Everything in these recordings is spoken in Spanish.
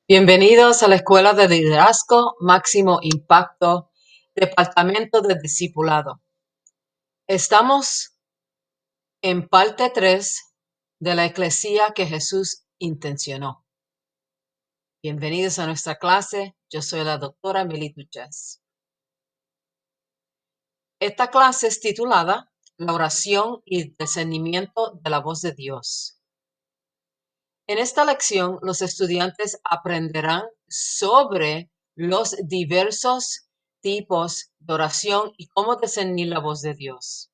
Bienvenidos a la Escuela de Liderazgo Máximo Impacto, Departamento de Discipulado. Estamos en parte 3 de la eclesía que Jesús intencionó. Bienvenidos a nuestra clase. Yo soy la doctora Mili Duches. Esta clase es titulada La oración y el discernimiento de la voz de Dios. En esta lección, los estudiantes aprenderán sobre los diversos tipos de oración y cómo discernir la voz de Dios.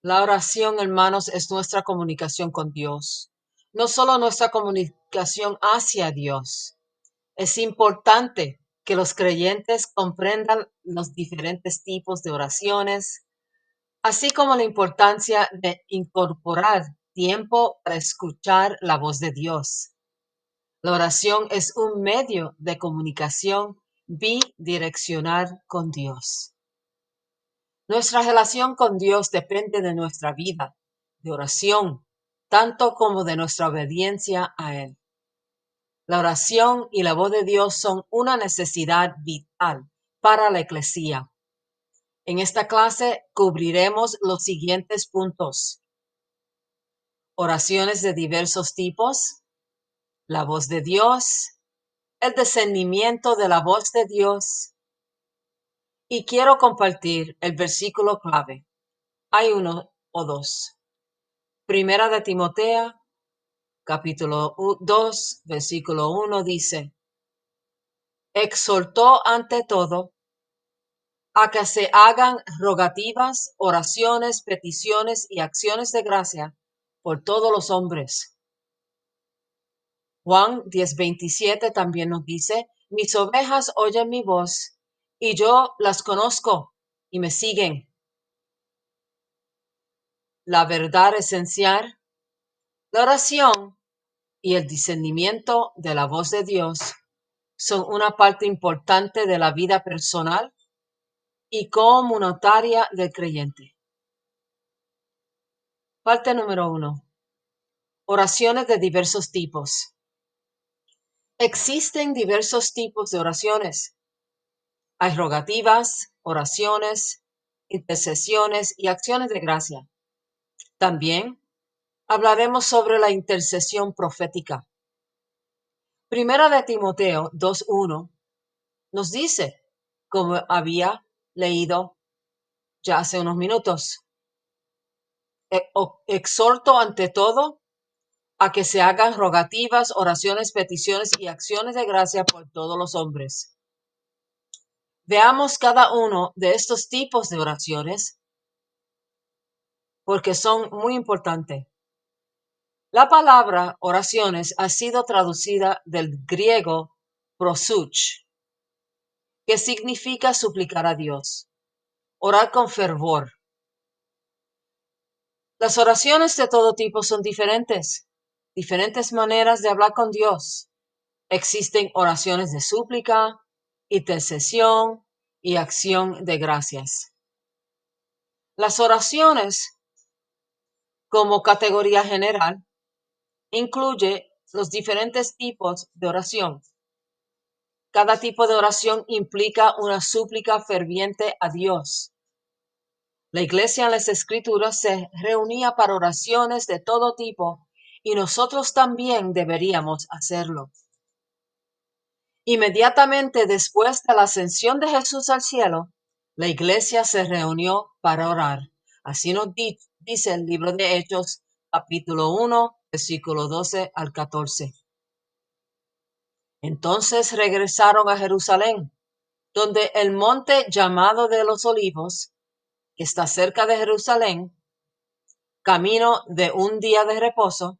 La oración, hermanos, es nuestra comunicación con Dios, no solo nuestra comunicación hacia Dios. Es importante que los creyentes comprendan los diferentes tipos de oraciones, así como la importancia de incorporar tiempo para escuchar la voz de Dios. La oración es un medio de comunicación bidireccional con Dios. Nuestra relación con Dios depende de nuestra vida de oración, tanto como de nuestra obediencia a Él. La oración y la voz de Dios son una necesidad vital para la eclesía. En esta clase cubriremos los siguientes puntos: oraciones de diversos tipos, la voz de Dios, el discernimiento de la voz de Dios, y quiero compartir el versículo clave. Hay uno o dos. Primera de Timoteo, capítulo 2, versículo 1 dice: exhortó ante todo a que se hagan rogativas, oraciones, peticiones y acciones de gracia por todos los hombres. Juan 10:27 también nos dice: mis ovejas oyen mi voz y yo las conozco y me siguen. La verdad esencial, la oración y el discernimiento de la voz de Dios son una parte importante de la vida personal y comunitaria del creyente. Parte número 1. Oraciones de diversos tipos. Existen diversos tipos de oraciones. Hay rogativas, oraciones, intercesiones y acciones de gracia. También hablaremos sobre la intercesión profética. Primera de Timoteo 2:1 nos dice, como había leído ya hace unos minutos: exhorto ante todo a que se hagan rogativas, oraciones, peticiones y acciones de gracia por todos los hombres. Veamos cada uno de estos tipos de oraciones porque son muy importantes. La palabra oraciones ha sido traducida del griego prosuch, que significa suplicar a Dios, orar con fervor. Las oraciones de todo tipo son diferentes maneras de hablar con Dios. Existen oraciones de súplica, intercesión y acción de gracias. Las oraciones, como categoría general, incluye los diferentes tipos de oración. Cada tipo de oración implica una súplica ferviente a Dios. La iglesia en las Escrituras se reunía para oraciones de todo tipo y nosotros también deberíamos hacerlo. Inmediatamente después de la ascensión de Jesús al cielo, la iglesia se reunió para orar. Así nos dice el libro de Hechos, capítulo 1, versículo 12 al 14. Entonces regresaron a Jerusalén, donde el monte llamado de los Olivos, que está cerca de Jerusalén, camino de un día de reposo,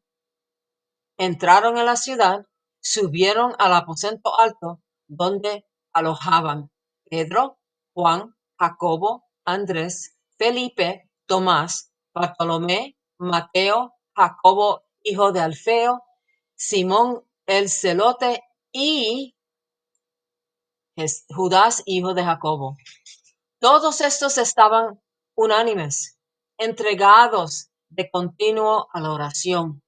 entraron en la ciudad, subieron al aposento alto, donde alojaban Pedro, Juan, Jacobo, Andrés, Felipe, Tomás, Bartolomé, Mateo, Jacobo, hijo de Alfeo, Simón el celote y Judas, hijo de Jacobo. Todos estos estaban unánimes, entregados de continuo a la oración,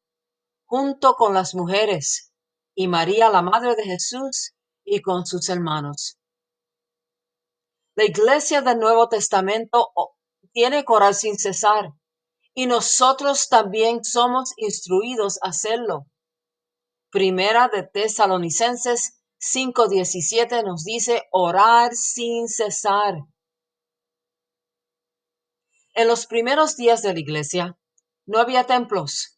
junto con las mujeres y María, la madre de Jesús, y con sus hermanos. La iglesia del Nuevo Testamento tiene que orar sin cesar, y nosotros también somos instruidos a hacerlo. Primera de Tesalonicenses 5:17 nos dice orar sin cesar. En los primeros días de la iglesia no había templos.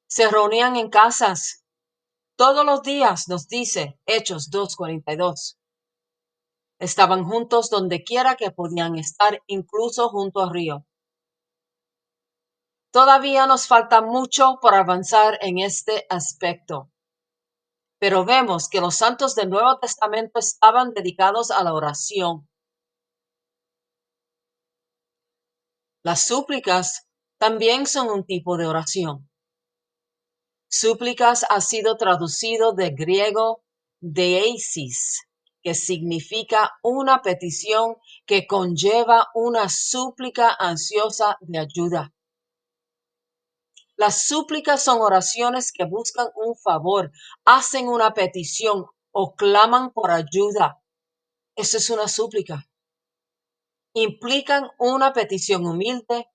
Se reunían en casas todos los días, nos dice Hechos 2:42. Estaban juntos donde quiera que podían estar, incluso junto al río. Todavía nos falta mucho por avanzar en este aspecto, pero vemos que los santos del Nuevo Testamento estaban dedicados a la oración. Las súplicas también son un tipo de oración. Súplicas ha sido traducido del griego deesis, que significa una petición que conlleva una súplica ansiosa de ayuda. Las súplicas son oraciones que buscan un favor, hacen una petición o claman por ayuda. Eso es una súplica. Implican una petición humilde,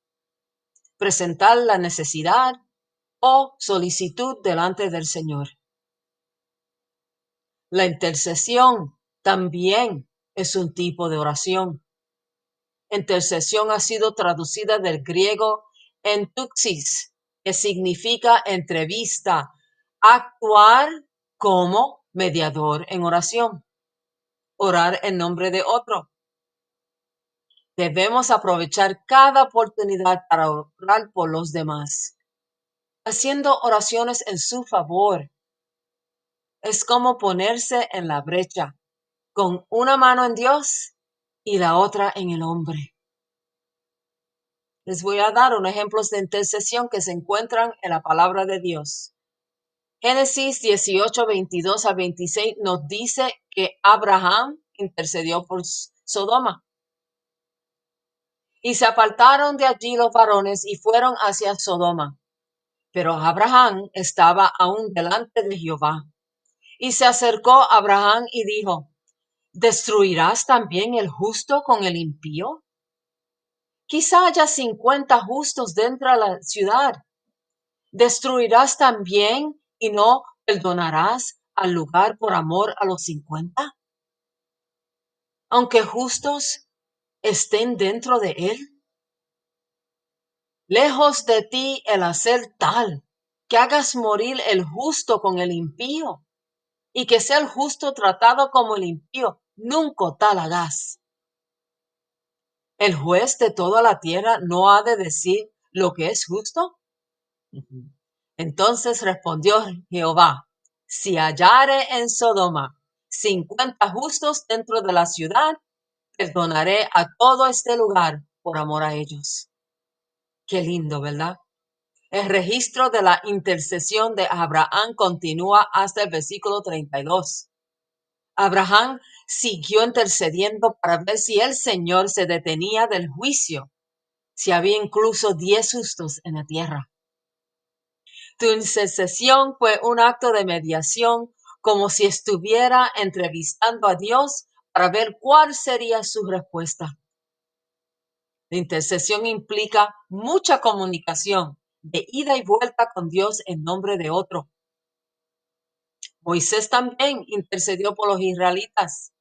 presentar la necesidad o solicitud delante del Señor. La intercesión también es un tipo de oración. Intercesión ha sido traducida del griego entuxis, que significa entrevista, actuar como mediador en oración, orar en nombre de otro. Debemos aprovechar cada oportunidad para orar por los demás, haciendo oraciones en su favor. Es como ponerse en la brecha, con una mano en Dios y la otra en el hombre. Les voy a dar unos ejemplos de intercesión que se encuentran en la palabra de Dios. Génesis 18:22-26 nos dice que Abraham intercedió por Sodoma. Y se apartaron de allí los varones y fueron hacia Sodoma. Pero Abraham estaba aún delante de Jehová. Y se acercó a Abraham y dijo: ¿destruirás también el justo con el impío? Quizá haya 50 justos dentro de la ciudad. ¿Destruirás también y no perdonarás al lugar por amor a los 50? Aunque justos estén dentro de él. Lejos de ti el hacer tal, que hagas morir el justo con el impío, y que sea el justo tratado como el impío, nunca tal hagas. ¿El juez de toda la tierra no ha de decir lo que es justo? Entonces respondió Jehová: si hallare en Sodoma 50 justos dentro de la ciudad, perdonaré a todo este lugar por amor a ellos. Qué lindo, ¿verdad? El registro de la intercesión de Abraham continúa hasta el versículo 32. Abraham siguió intercediendo para ver si el Señor se detenía del juicio, si había incluso 10 justos en la tierra. Tu intercesión fue un acto de mediación, como si estuviera entrevistando a Dios para ver cuál sería su respuesta. La intercesión implica mucha comunicación de ida y vuelta con Dios en nombre de otro. Moisés también intercedió por los israelitas.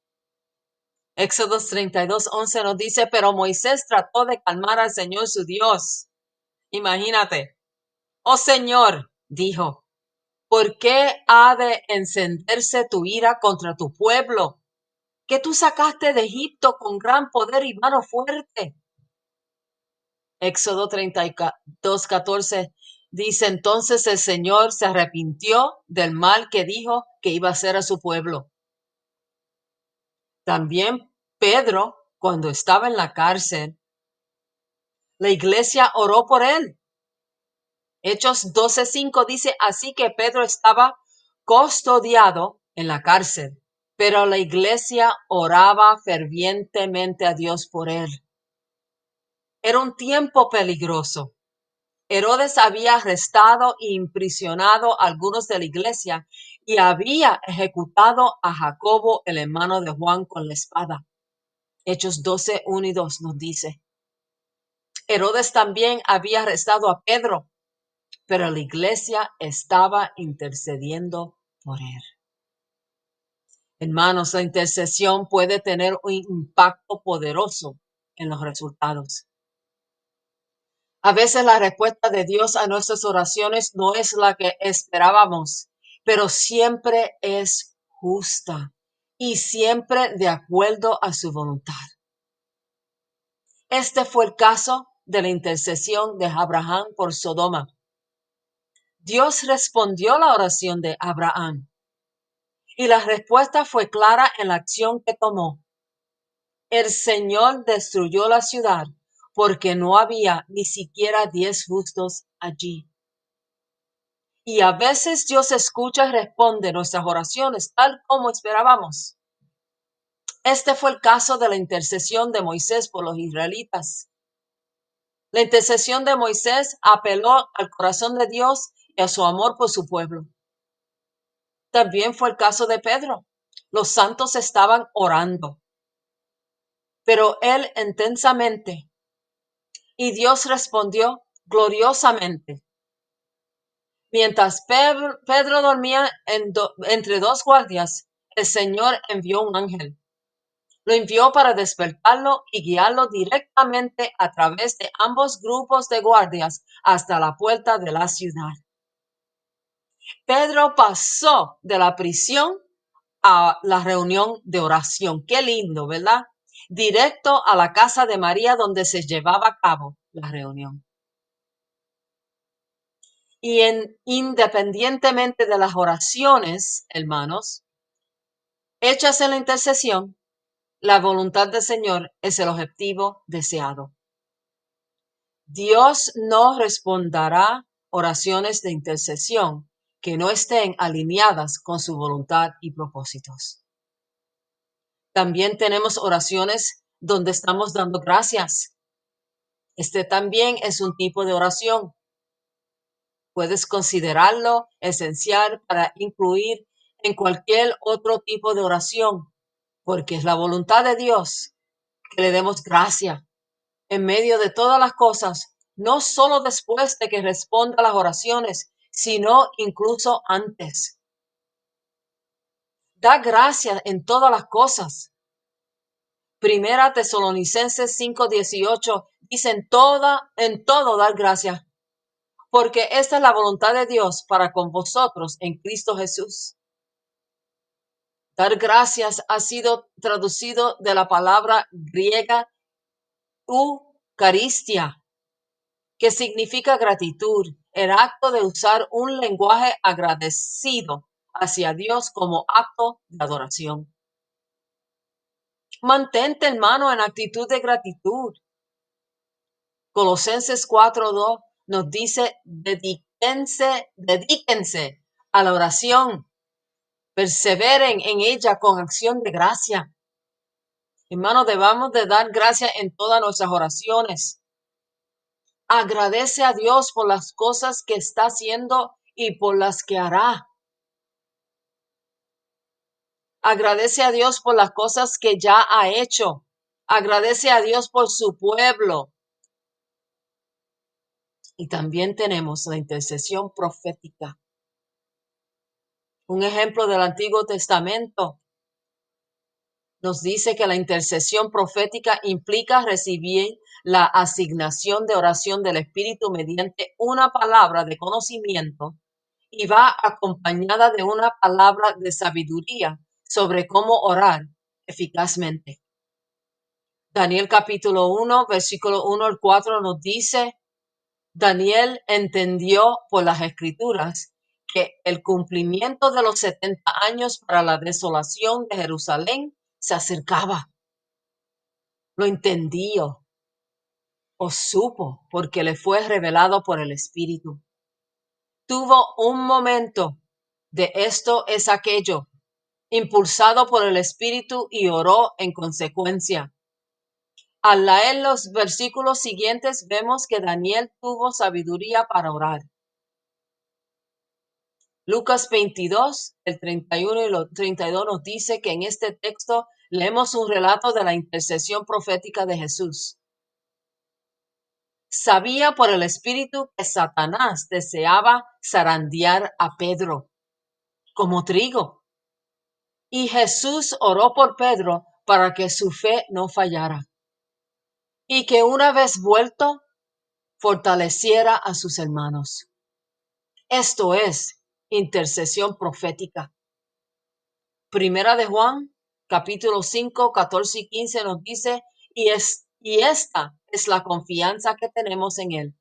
Éxodo 32:11 nos dice: pero Moisés trató de calmar al Señor su Dios. Imagínate. Oh Señor, dijo, ¿por qué ha de encenderse tu ira contra tu pueblo, que tú sacaste de Egipto con gran poder y mano fuerte? Éxodo 32:14 dice: entonces el Señor se arrepintió del mal que dijo que iba a hacer a su pueblo. También Pedro, cuando estaba en la cárcel, la iglesia oró por él. Hechos 12:5 dice: así que Pedro estaba custodiado en la cárcel, pero la iglesia oraba fervientemente a Dios por él. Era un tiempo peligroso. Herodes había arrestado e imprisionado a algunos de la iglesia y había ejecutado a Jacobo, el hermano de Juan, con la espada. Hechos 12, 1 y 2 nos dice. Herodes también había arrestado a Pedro, pero la iglesia estaba intercediendo por él. Hermanos, la intercesión puede tener un impacto poderoso en los resultados. A veces la respuesta de Dios a nuestras oraciones no es la que esperábamos, pero siempre es justa y siempre de acuerdo a su voluntad. Este fue el caso de la intercesión de Abraham por Sodoma. Dios respondió la oración de Abraham y la respuesta fue clara en la acción que tomó. El Señor destruyó la ciudad porque no había ni siquiera 10 justos allí. Y a veces Dios escucha y responde nuestras oraciones tal como esperábamos. Este fue el caso de la intercesión de Moisés por los israelitas. La intercesión de Moisés apeló al corazón de Dios y a su amor por su pueblo. También fue el caso de Pedro. Los santos estaban orando, pero él intensamente, y Dios respondió gloriosamente. Mientras Pedro dormía entre dos guardias, el Señor envió un ángel. Lo envió para despertarlo y guiarlo directamente a través de ambos grupos de guardias hasta la puerta de la ciudad. Pedro pasó de la prisión a la reunión de oración. Qué lindo, ¿verdad? Directo a la casa de María donde se llevaba a cabo la reunión. Y independientemente de las oraciones, hermanos, hechas en la intercesión, la voluntad del Señor es el objetivo deseado. Dios no responderá oraciones de intercesión que no estén alineadas con su voluntad y propósitos. También tenemos oraciones donde estamos dando gracias. Este también es un tipo de oración. Puedes considerarlo esencial para incluir en cualquier otro tipo de oración, porque es la voluntad de Dios que le demos gracia en medio de todas las cosas, no solo después de que responda las oraciones, sino incluso antes. Da gracias en todas las cosas. Primera Tesalonicenses 5:18 dice en todo dar gracias, porque esta es la voluntad de Dios para con vosotros en Cristo Jesús. Dar gracias ha sido traducido de la palabra griega eucaristia, que significa gratitud, el acto de usar un lenguaje agradecido hacia Dios como acto de adoración. Mantente, hermano, en actitud de gratitud. Colosenses 4:2 nos dice, dedíquense a la oración, perseveren en ella con acción de gracia. Hermano, debamos de dar gracias en todas nuestras oraciones. Agradece a Dios por las cosas que está haciendo y por las que hará. Agradece a Dios por las cosas que ya ha hecho. Agradece a Dios por su pueblo. Y también tenemos la intercesión profética. Un ejemplo del Antiguo Testamento nos dice que la intercesión profética implica recibir la asignación de oración del Espíritu mediante una palabra de conocimiento y va acompañada de una palabra de sabiduría sobre cómo orar eficazmente. Daniel capítulo 1, versículo 1 al 4 nos dice, Daniel entendió por las escrituras que el cumplimiento de los 70 años para la desolación de Jerusalén se acercaba. Lo entendió o supo porque le fue revelado por el Espíritu. Tuvo un momento de esto es aquello, impulsado por el Espíritu y oró en consecuencia. Al leer los versículos siguientes, vemos que Daniel tuvo sabiduría para orar. Lucas 22, el 31 y el 32 nos dice que en este texto leemos un relato de la intercesión profética de Jesús. Sabía por el Espíritu que Satanás deseaba zarandear a Pedro como trigo. Y Jesús oró por Pedro para que su fe no fallara y que una vez vuelto fortaleciera a sus hermanos. Esto es intercesión profética. Primera de Juan, capítulo 5, 14 y 15 nos dice, y esta es la confianza que tenemos en Él,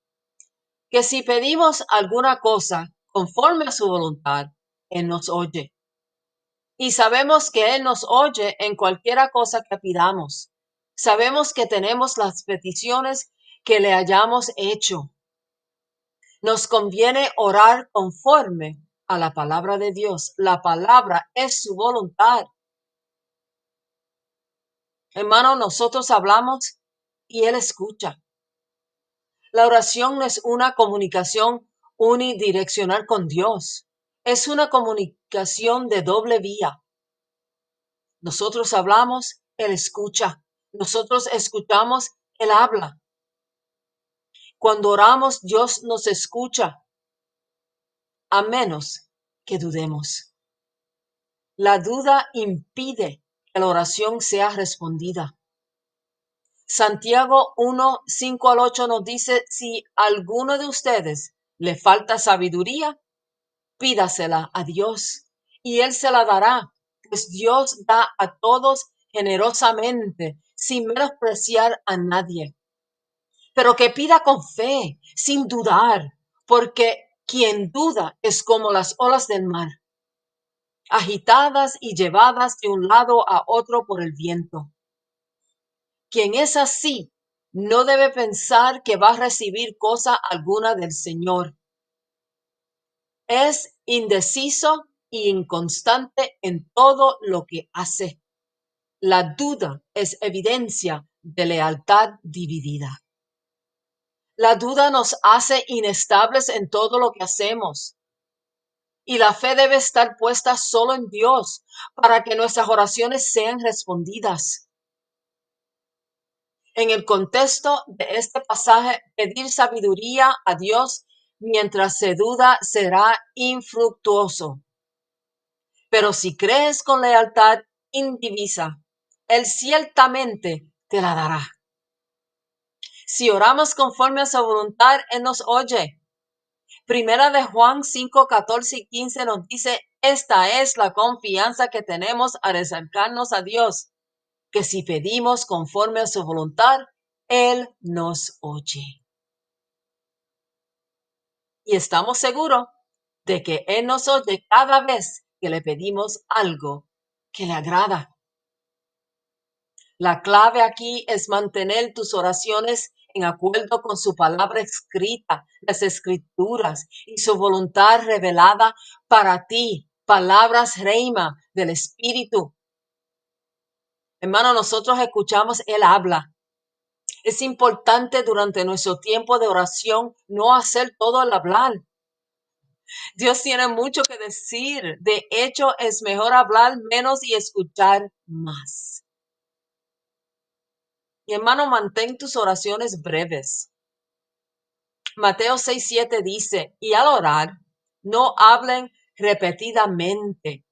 que si pedimos alguna cosa conforme a su voluntad, Él nos oye. Y sabemos que Él nos oye en cualquiera cosa que pidamos. Sabemos que tenemos las peticiones que le hayamos hecho. Nos conviene orar conforme a la palabra de Dios. La palabra es su voluntad. Hermano, nosotros hablamos y Él escucha. La oración no es una comunicación unidireccional con Dios. Es una comunicación de doble vía. Nosotros hablamos, Él escucha. Nosotros escuchamos, Él habla. Cuando oramos, Dios nos escucha, a menos que dudemos. La duda impide que la oración sea respondida. Santiago 1, 5 al 8 nos dice, si a alguno de ustedes le falta sabiduría, pídasela a Dios y Él se la dará, pues Dios da a todos generosamente, sin menospreciar a nadie. Pero que pida con fe, sin dudar, porque quien duda es como las olas del mar, agitadas y llevadas de un lado a otro por el viento. Quien es así no debe pensar que va a recibir cosa alguna del Señor. Es indeciso e inconstante en todo lo que hace. La duda es evidencia de lealtad dividida. La duda nos hace inestables en todo lo que hacemos. Y la fe debe estar puesta solo en Dios para que nuestras oraciones sean respondidas. En el contexto de este pasaje, pedir sabiduría a Dios mientras se duda será infructuoso. Pero si crees con lealtad indivisa, Él ciertamente te la dará. Si oramos conforme a su voluntad, Él nos oye. Primera de Juan 5, 14 y 15 nos dice, esta es la confianza que tenemos al acercarnos a Dios, que si pedimos conforme a su voluntad, Él nos oye. Y estamos seguros de que Él nos oye cada vez que le pedimos algo que le agrada. La clave aquí es mantener tus oraciones en acuerdo con su palabra escrita, las escrituras y su voluntad revelada para ti, palabras reima del Espíritu. Hermano, nosotros escuchamos, Él habla. Es importante durante nuestro tiempo de oración no hacer todo al hablar. Dios tiene mucho que decir. De hecho, es mejor hablar menos y escuchar más. Mi hermano, mantén tus oraciones breves. Mateo 6:7 dice, y al orar, no hablen repetidamente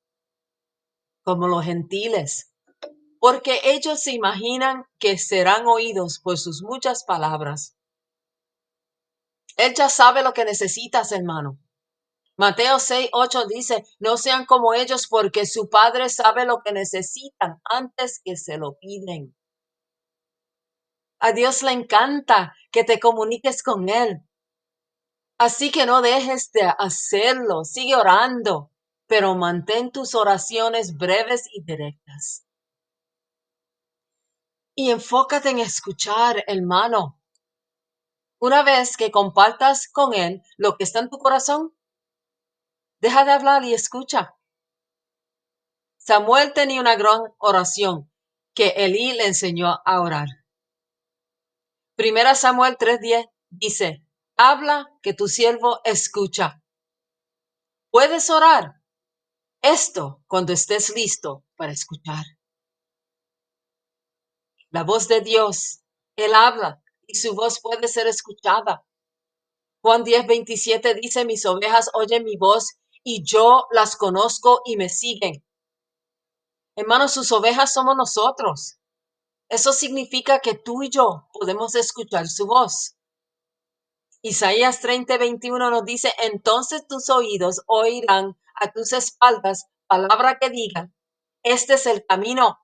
como los gentiles, porque ellos se imaginan que serán oídos por sus muchas palabras. Él ya sabe lo que necesitas, hermano. Mateo 6:8 dice, no sean como ellos porque su Padre sabe lo que necesitan antes que se lo piden. A Dios le encanta que te comuniques con Él. Así que no dejes de hacerlo, sigue orando, pero mantén tus oraciones breves y directas. Y enfócate en escuchar, hermano. Una vez que compartas con Él lo que está en tu corazón, deja de hablar y escucha. Samuel tenía una gran oración que Elí le enseñó a orar. Primera Samuel 3:10 dice, habla que tu siervo escucha. Puedes orar esto cuando estés listo para escuchar. La voz de Dios, Él habla y su voz puede ser escuchada. Juan 10:27 dice, mis ovejas oyen mi voz y yo las conozco y me siguen. Hermanos, sus ovejas somos nosotros. Eso significa que tú y yo podemos escuchar su voz. Isaías 30:21 nos dice, entonces tus oídos oirán a tus espaldas palabra que diga, este es el camino,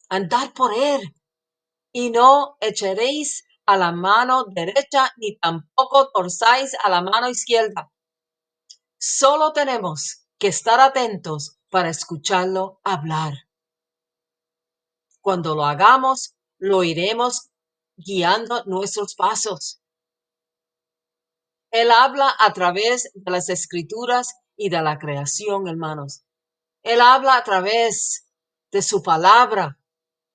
andad por él, y no echaréis a la mano derecha, ni tampoco torzáis a la mano izquierda. Solo tenemos que estar atentos para escucharlo hablar. Cuando lo hagamos, lo iremos guiando nuestros pasos. Él habla a través de las escrituras y de la creación, hermanos. Él habla a través de su palabra.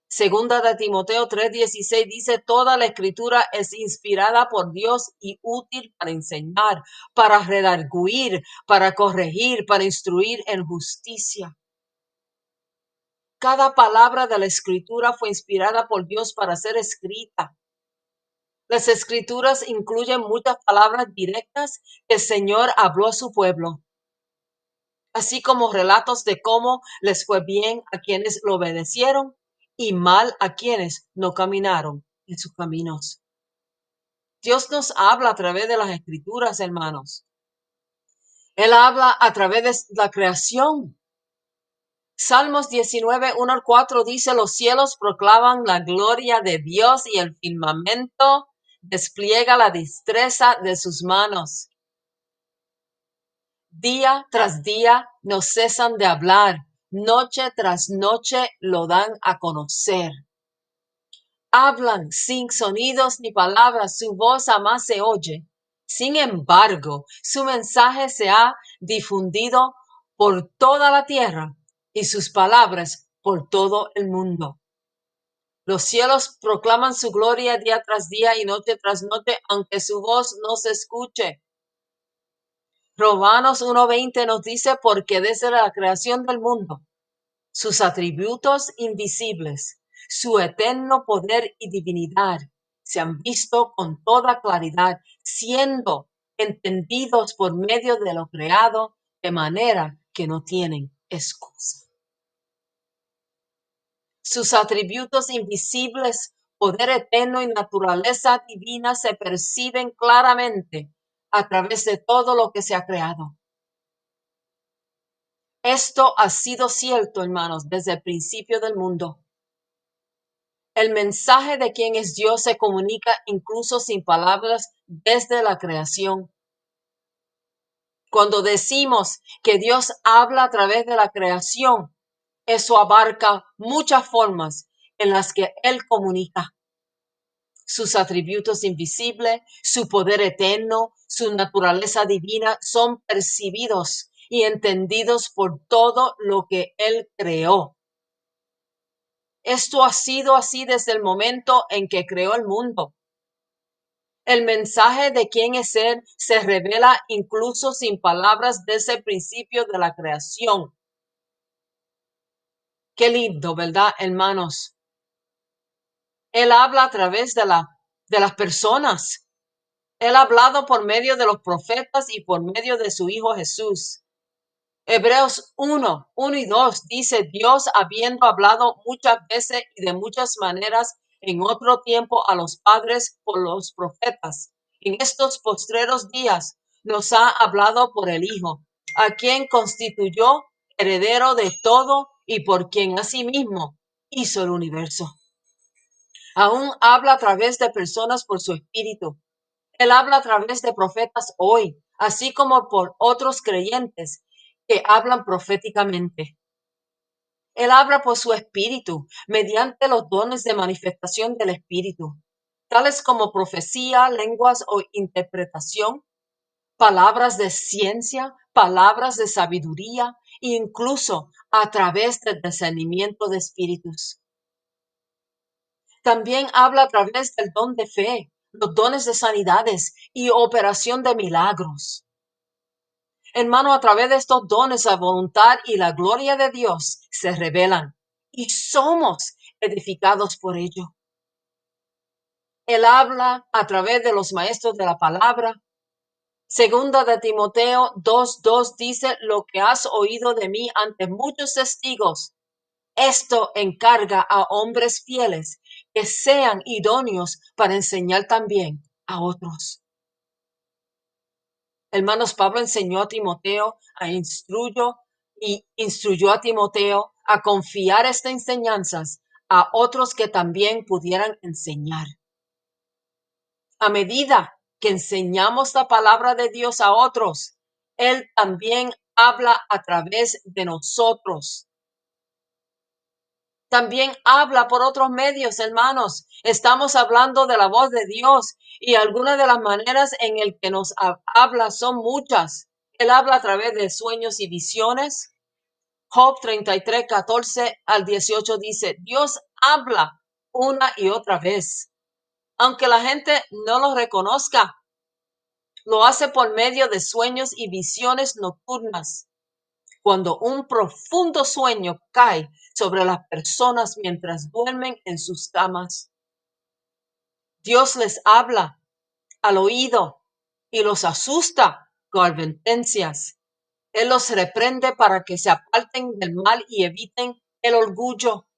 Segunda de Timoteo 3:16 dice, toda la escritura es inspirada por Dios y útil para enseñar, para redarguir, para corregir, para instruir en justicia. Cada palabra de la escritura fue inspirada por Dios para ser escrita. Las escrituras incluyen muchas palabras directas que el Señor habló a su pueblo, así como relatos de cómo les fue bien a quienes lo obedecieron y mal a quienes no caminaron en sus caminos. Dios nos habla a través de las escrituras, hermanos. Él habla a través de la creación. Salmos 19:1-4 dice, los cielos proclaman la gloria de Dios y el firmamento despliega la destreza de sus manos. Día tras día no cesan de hablar, noche tras noche lo dan a conocer. Hablan sin sonidos ni palabras, su voz jamás se oye. Sin embargo, su mensaje se ha difundido por toda la tierra y sus palabras por todo el mundo. Los cielos proclaman su gloria día tras día y noche tras noche, aunque su voz no se escuche. Romanos 1:20 nos dice, porque desde la creación del mundo, sus atributos invisibles, su eterno poder y divinidad se han visto con toda claridad, siendo entendidos por medio de lo creado, de manera que no tienen excusa. Sus atributos invisibles, poder eterno y naturaleza divina se perciben claramente a través de todo lo que se ha creado. Esto ha sido cierto, hermanos, desde el principio del mundo. El mensaje de quién es Dios se comunica incluso sin palabras desde la creación. Cuando decimos que Dios habla a través de la creación, eso abarca muchas formas en las que Él comunica. Sus atributos invisibles, su poder eterno, su naturaleza divina son percibidos y entendidos por todo lo que Él creó. Esto ha sido así desde el momento en que creó el mundo. El mensaje de quién es Él se revela incluso sin palabras desde el principio de la creación. Qué lindo, ¿verdad, hermanos? Él habla a través de las personas. Él ha hablado por medio de los profetas y por medio de su Hijo Jesús. Hebreos 1:1-2 dice, Dios habiendo hablado muchas veces y de muchas maneras en otro tiempo a los padres por los profetas, en estos postreros días nos ha hablado por el Hijo, a quien constituyó heredero de todo y por quien asimismo hizo el universo. Aún habla a través de personas por su espíritu. Él habla a través de profetas hoy, así como por otros creyentes que hablan proféticamente. Él habla por su espíritu, mediante los dones de manifestación del espíritu, tales como profecía, lenguas o interpretación, palabras de ciencia, palabras de sabiduría, e incluso a través del discernimiento de espíritus. También habla a través del don de fe, los dones de sanidades y operación de milagros. Hermano, a través de estos dones, la voluntad y la gloria de Dios se revelan y somos edificados por ello. Él habla a través de los maestros de la palabra. Segunda de Timoteo 2:2 dice: lo que has oído de mí ante muchos testigos, esto encarga a hombres fieles que sean idóneos para enseñar también a otros. Hermanos, Pablo enseñó a Timoteo, instruyó a Timoteo a confiar estas enseñanzas a otros que también pudieran enseñar. A medida que enseñamos la palabra de Dios a otros, Él también habla a través de nosotros. También habla por otros medios, hermanos. Estamos hablando de la voz de Dios y algunas de las maneras en el que nos habla son muchas. Él habla a través de sueños y visiones. Job 33:14-18 dice: Dios habla una y otra vez. Aunque la gente no lo reconozca, lo hace por medio de sueños y visiones nocturnas. Cuando un profundo sueño cae sobre las personas mientras duermen en sus camas, Dios les habla al oído y los asusta con advertencias. Él los reprende para que se aparten del mal y eviten el orgullo.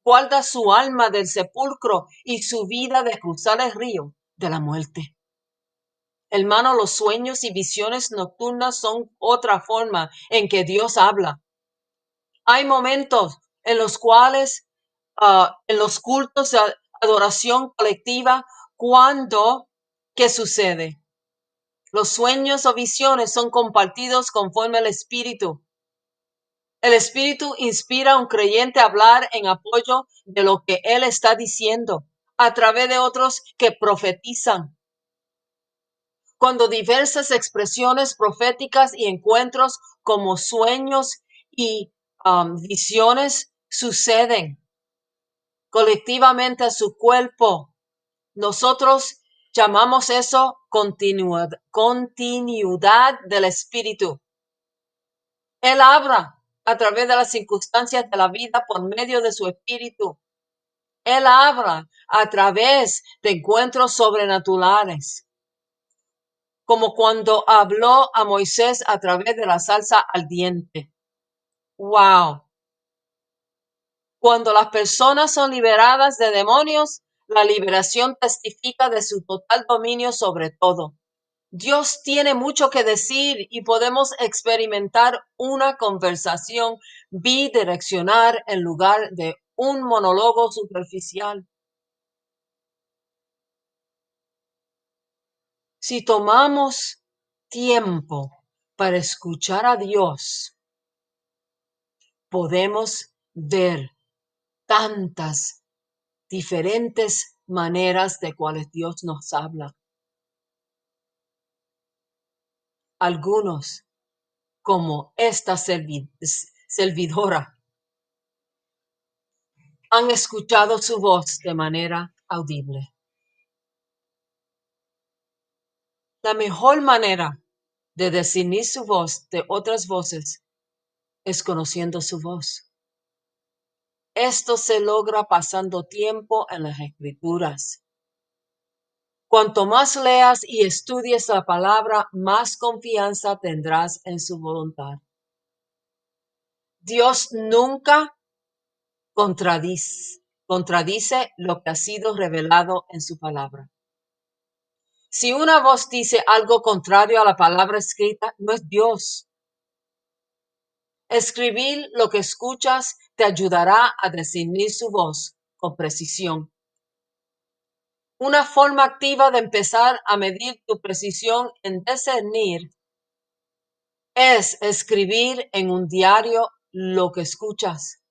Guarda su alma del sepulcro y su vida de cruzar el río de la muerte. Hermano, los sueños y visiones nocturnas son otra forma en que Dios habla. Hay momentos en los cuales, en los cultos de adoración colectiva, ¿qué sucede? Los sueños o visiones son compartidos conforme al Espíritu. El Espíritu inspira a un creyente a hablar en apoyo de lo que él está diciendo a través de otros que profetizan. Cuando diversas expresiones proféticas y encuentros como sueños y visiones suceden colectivamente a su cuerpo, nosotros llamamos eso continuidad del Espíritu. Él habla a través de las circunstancias de la vida por medio de su Espíritu. Él habla a través de encuentros sobrenaturales, como cuando habló a Moisés a través de la salsa ardiente. ¡Wow! Cuando las personas son liberadas de demonios, la liberación testifica de su total dominio sobre todo. Dios tiene mucho que decir y podemos experimentar una conversación bidireccional en lugar de un monólogo superficial. Si tomamos tiempo para escuchar a Dios, podemos ver tantas diferentes maneras de cuales Dios nos habla. Algunos, como esta servidora, han escuchado su voz de manera audible. La mejor manera de discernir su voz de otras voces es conociendo su voz. Esto se logra pasando tiempo en las Escrituras. Cuanto más leas y estudies la palabra, más confianza tendrás en su voluntad. Dios nunca contradice lo que ha sido revelado en su palabra. Si una voz dice algo contrario a la palabra escrita, no es Dios. Escribir lo que escuchas te ayudará a discernir su voz con precisión. Una forma activa de empezar a medir tu precisión en discernir es escribir en un diario lo que escuchas.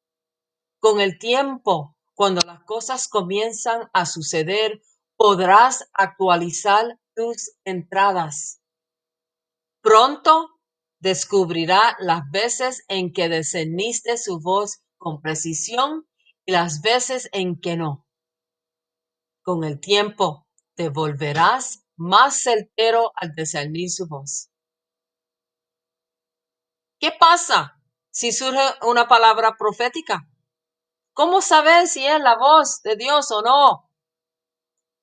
Con el tiempo, cuando las cosas comienzan a suceder, podrás actualizar tus entradas. Pronto descubrirá las veces en que discerniste su voz con precisión y las veces en que no. Con el tiempo, te volverás más certero al discernir su voz. ¿Qué pasa si surge una palabra profética? ¿Cómo saber si es la voz de Dios o no?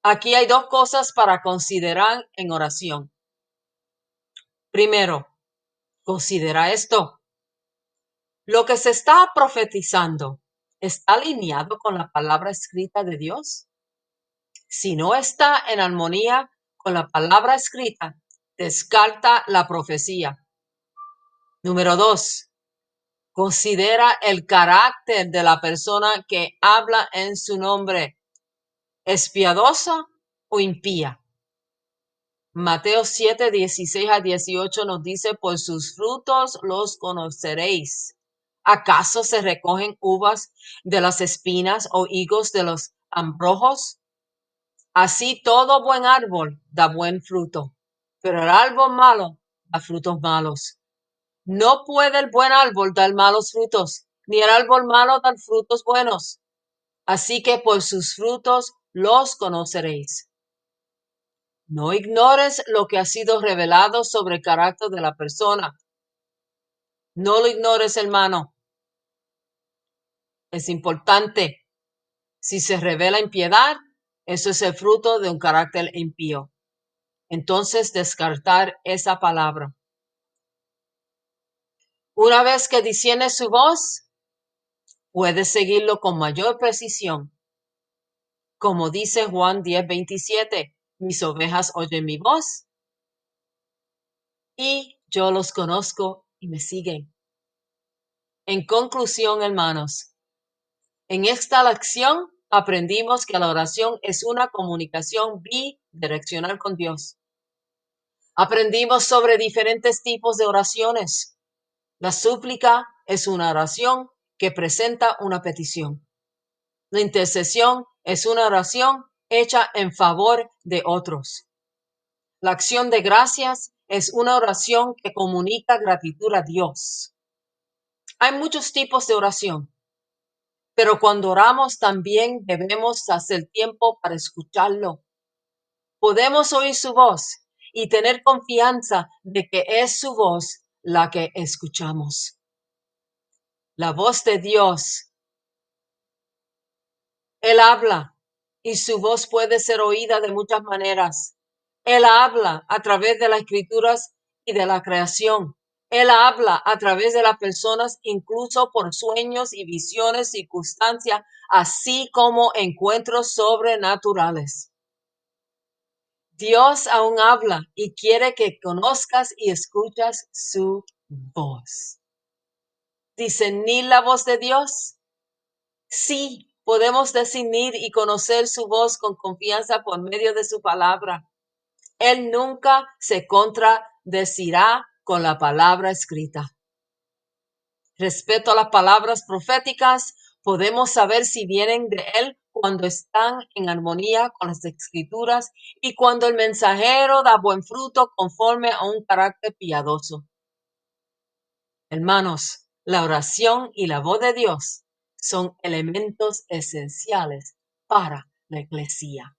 Aquí hay dos cosas para considerar en oración. Primero, considera esto. Lo que se está profetizando, ¿está alineado con la palabra escrita de Dios? Si no está en armonía con la palabra escrita, descarta la profecía. Número 2. Considera el carácter de la persona que habla en su nombre. ¿Es piadosa o impía? Mateo 7, 16 a 18 nos dice, por sus frutos los conoceréis. ¿Acaso se recogen uvas de las espinas o higos de los abrojos? Así todo buen árbol da buen fruto, pero el árbol malo da frutos malos. No puede el buen árbol dar malos frutos, ni el árbol malo dar frutos buenos. Así que por sus frutos los conoceréis. No ignores lo que ha sido revelado sobre el carácter de la persona. No lo ignores, hermano. Es importante. Si se revela impiedad, eso es el fruto de un carácter impío. Entonces, descartar esa palabra. Una vez que discierne su voz, puedes seguirlo con mayor precisión. Como dice Juan 10:27, mis ovejas oyen mi voz y yo los conozco y me siguen. En conclusión, hermanos, en esta lección aprendimos que la oración es una comunicación bidireccional con Dios. Aprendimos sobre diferentes tipos de oraciones. La súplica es una oración que presenta una petición. La intercesión es una oración hecha en favor de otros. La acción de gracias es una oración que comunica gratitud a Dios. Hay muchos tipos de oración, pero cuando oramos también debemos hacer tiempo para escucharlo. Podemos oír su voz y tener confianza de que es su voz la que escuchamos. La voz de Dios. Él habla y su voz puede ser oída de muchas maneras. Él habla a través de las escrituras y de la creación. Él habla a través de las personas, incluso por sueños y visiones, circunstancias, así como encuentros sobrenaturales. Dios aún habla y quiere que conozcas y escuchas su voz. ¿Discernir la voz de Dios? Sí, podemos discernir y conocer su voz con confianza por medio de su palabra. Él nunca se contradecirá con la palabra escrita. Respecto a las palabras proféticas, podemos saber si vienen de Él cuando están en armonía con las escrituras y cuando el mensajero da buen fruto conforme a un carácter piadoso. Hermanos, la oración y la voz de Dios son elementos esenciales para la iglesia.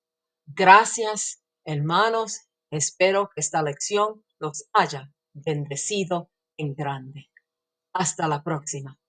Gracias, hermanos. Espero que esta lección los haya bendecido en grande. Hasta la próxima.